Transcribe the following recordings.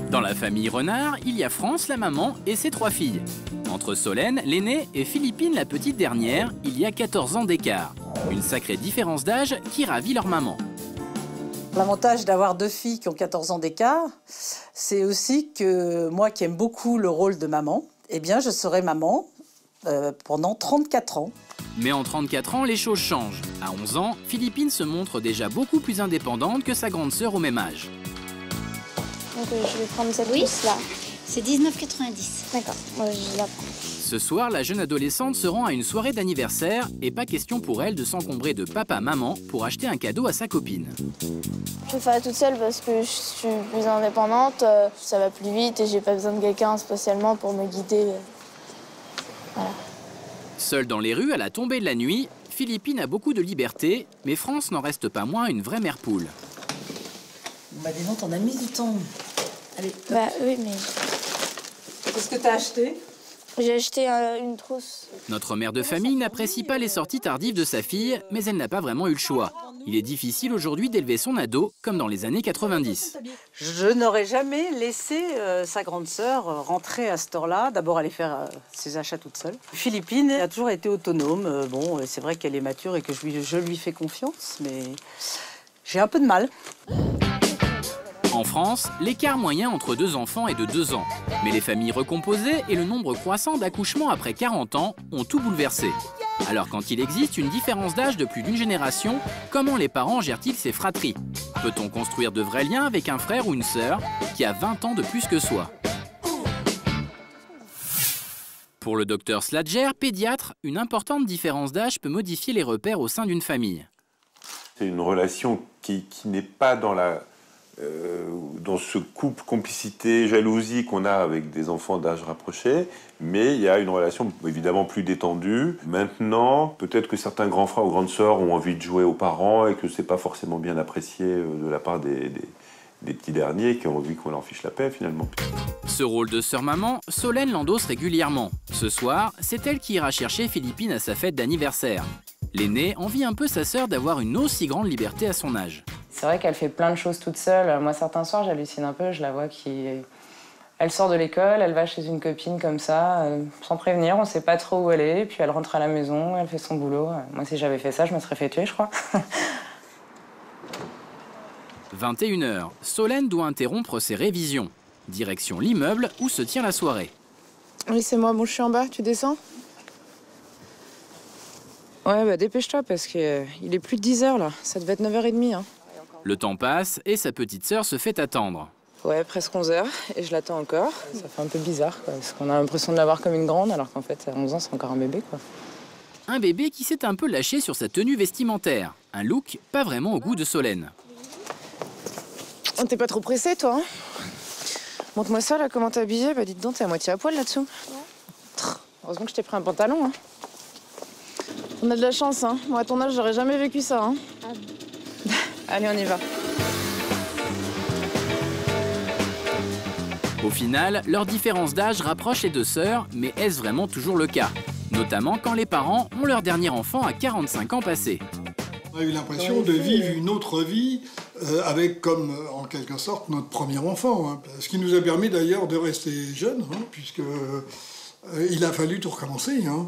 Dans la famille Renard, il y a France, la maman, et ses 3 filles. Entre Solène, l'aînée, et Philippine, la petite dernière, il y a 14 ans d'écart. Une sacrée différence d'âge qui ravit leur maman. L'avantage d'avoir 2 filles qui ont 14 ans d'écart, c'est aussi que moi qui aime beaucoup le rôle de maman, eh bien je serai maman pendant 34 ans. Mais en 34 ans, les choses changent. À 11 ans, Philippine se montre déjà beaucoup plus indépendante que sa grande sœur au même âge. Donc je vais prendre cette trousse-là. C'est 19,90. D'accord, moi je la prends. Ce soir, la jeune adolescente se rend à une soirée d'anniversaire et pas question pour elle de s'encombrer de papa-maman pour acheter un cadeau à sa copine. Je vais faire toute seule parce que je suis plus indépendante, ça va plus vite et j'ai pas besoin de quelqu'un spécialement pour me guider. Voilà. Seule dans les rues à la tombée de la nuit, Philippine a beaucoup de liberté, mais France n'en reste pas moins une vraie mère poule. Bah dis donc, t'en as mis du temps. Allez, Bah oui, mais... Qu'est-ce que t'as acheté? J'ai acheté une trousse. Notre mère de famille n'apprécie pas les sorties tardives de sa fille, mais elle n'a pas vraiment eu le choix. Il est difficile aujourd'hui d'élever son ado, comme dans les années 90. Je n'aurais jamais laissé sa grande sœur rentrer à cette heure-là. D'abord, aller faire ses achats toute seule. Philippine a toujours été autonome. Bon, c'est vrai qu'elle est mature et que je lui fais confiance, mais j'ai un peu de mal. En France, l'écart moyen entre 2 enfants est de 2 ans. Mais les familles recomposées et le nombre croissant d'accouchements après 40 ans ont tout bouleversé. Alors quand il existe une différence d'âge de plus d'une génération, comment les parents gèrent-ils ces fratries? Peut-on construire de vrais liens avec un frère ou une sœur qui a 20 ans de plus que soi? Pour le docteur Sladger, pédiatre, une importante différence d'âge peut modifier les repères au sein d'une famille. C'est une relation qui n'est pas dans ce couple, complicité, jalousie qu'on a avec des enfants d'âge rapproché, mais il y a une relation évidemment plus détendue. Maintenant, peut-être que certains grands frères ou grandes sœurs ont envie de jouer aux parents et que c'est pas forcément bien apprécié de la part des petits derniers qui ont envie qu'on leur fiche la paix finalement. Ce rôle de sœur-maman, Solène l'endosse régulièrement. Ce soir, c'est elle qui ira chercher Philippine à sa fête d'anniversaire. L'aînée envie un peu sa sœur d'avoir une aussi grande liberté à son âge. C'est vrai qu'elle fait plein de choses toute seule. Moi, certains soirs, j'hallucine un peu. Je la vois elle sort de l'école, elle va chez une copine comme ça, sans prévenir. On ne sait pas trop où elle est. Puis elle rentre à la maison, elle fait son boulot. Moi, si j'avais fait ça, je me serais fait tuer, je crois. 21h, Solène doit interrompre ses révisions. Direction l'immeuble où se tient la soirée. Oui, c'est moi. Bon, je suis en bas. Tu descends? Ouais, bah dépêche-toi parce qu'il est plus de 10h là. Ça devait être 9h30. Hein. Le temps passe et sa petite sœur se fait attendre. Ouais, presque 11h et je l'attends encore. Ça fait un peu bizarre quoi, parce qu'on a l'impression de l'avoir comme une grande alors qu'en fait, à 11 ans, c'est encore un bébé quoi. Un bébé qui s'est un peu lâché sur sa tenue vestimentaire. Un look pas vraiment au goût de Solène. Oh, t'es pas trop pressé toi hein? Montre-moi ça là, comment t'es habillée? Bah dites donc, t'es à moitié à poil là-dessous. Heureusement que je t'ai pris un pantalon. Hein. On a de la chance, hein. Moi, à ton âge, j'aurais jamais vécu ça, hein. Allez, on y va. Au final, leur différence d'âge rapproche les 2 sœurs, mais est-ce vraiment toujours le cas? Notamment quand les parents ont leur dernier enfant à 45 ans passés. On a eu l'impression de vivre une autre vie avec comme, en quelque sorte, notre premier enfant. Hein. Ce qui nous a permis d'ailleurs de rester jeunes, hein, puisque il a fallu tout recommencer. Hein.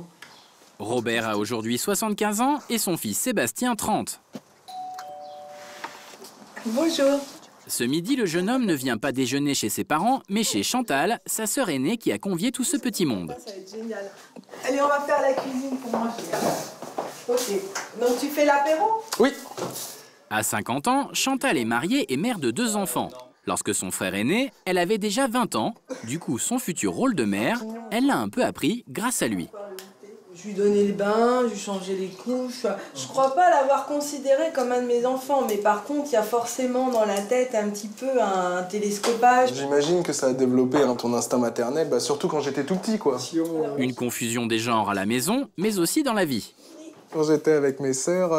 Robert a aujourd'hui 75 ans et son fils Sébastien 30. Bonjour. Ce midi, le jeune homme ne vient pas déjeuner chez ses parents, mais chez Chantal, sa sœur aînée qui a convié tout ce petit monde. Ça va être génial. Allez, on va faire la cuisine pour manger. Ok. Donc tu fais l'apéro? Oui. À 50 ans, Chantal est mariée et mère de 2 enfants. Lorsque son frère est né, elle avait déjà 20 ans. Du coup, son futur rôle de mère, elle l'a un peu appris grâce à lui. Je lui donnais le bain, je lui changeais les couches. Je crois pas l'avoir considéré comme un de mes enfants, mais par contre, il y a forcément dans la tête un petit peu un télescopage. J'imagine que ça a développé ton instinct maternel, surtout quand j'étais tout petit, quoi. Une confusion des genres à la maison, mais aussi dans la vie. Quand j'étais avec mes sœurs,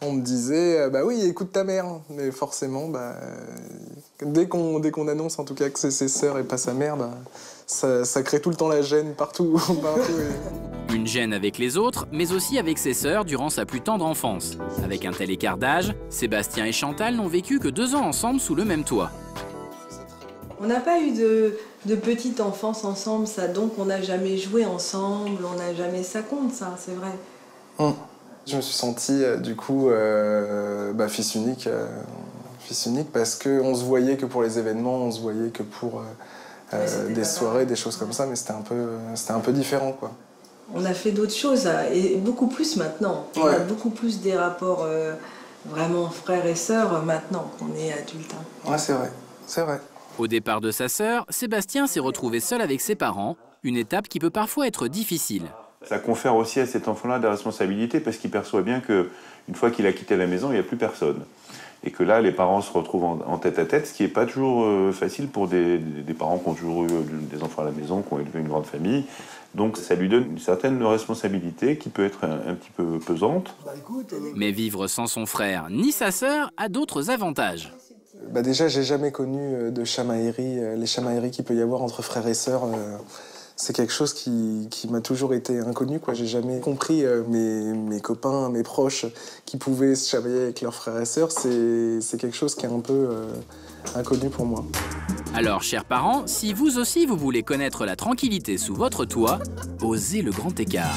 on me disait bah oui, écoute ta mère. Mais forcément, dès qu'on annonce en tout cas que c'est ses sœurs et pas sa mère, ça crée tout le temps la gêne partout. Une gêne avec les autres, mais aussi avec ses sœurs durant sa plus tendre enfance. Avec un tel écart d'âge, Sébastien et Chantal n'ont vécu que 2 ans ensemble sous le même toit. On n'a pas eu de petite enfance ensemble, ça, donc on n'a jamais joué ensemble, on n'a jamais... Ça compte, ça, c'est vrai. Je me suis senti, du coup, fils unique parce qu'on se voyait que pour les événements, on se voyait que pour des soirées, des choses comme ça, mais c'était un peu différent, quoi. On a fait d'autres choses, et beaucoup plus maintenant. On a beaucoup plus des rapports vraiment frères et sœurs maintenant qu'on est adulte. Ouais, c'est vrai, c'est vrai. Au départ de sa sœur, Sébastien s'est retrouvé seul avec ses parents, une étape qui peut parfois être difficile. Ça confère aussi à cet enfant-là des responsabilités parce qu'il perçoit bien qu'une fois qu'il a quitté la maison, il n'y a plus personne. Et que là, les parents se retrouvent en tête-à-tête, ce qui n'est pas toujours facile pour des parents qui ont toujours eu des enfants à la maison, qui ont élevé une grande famille. Donc ça lui donne une certaine responsabilité qui peut être un petit peu pesante. Mais vivre sans son frère ni sa sœur a d'autres avantages. Déjà, j'ai jamais connu de chamaillerie, les chamailleries qu'il peut y avoir entre frères et sœurs. C'est quelque chose qui m'a toujours été inconnu, quoi. J'ai jamais compris mes copains, mes proches qui pouvaient se chamailler avec leurs frères et sœurs. C'est quelque chose qui est un peu inconnu pour moi. Alors, chers parents, si vous aussi vous voulez connaître la tranquillité sous votre toit, osez le grand écart.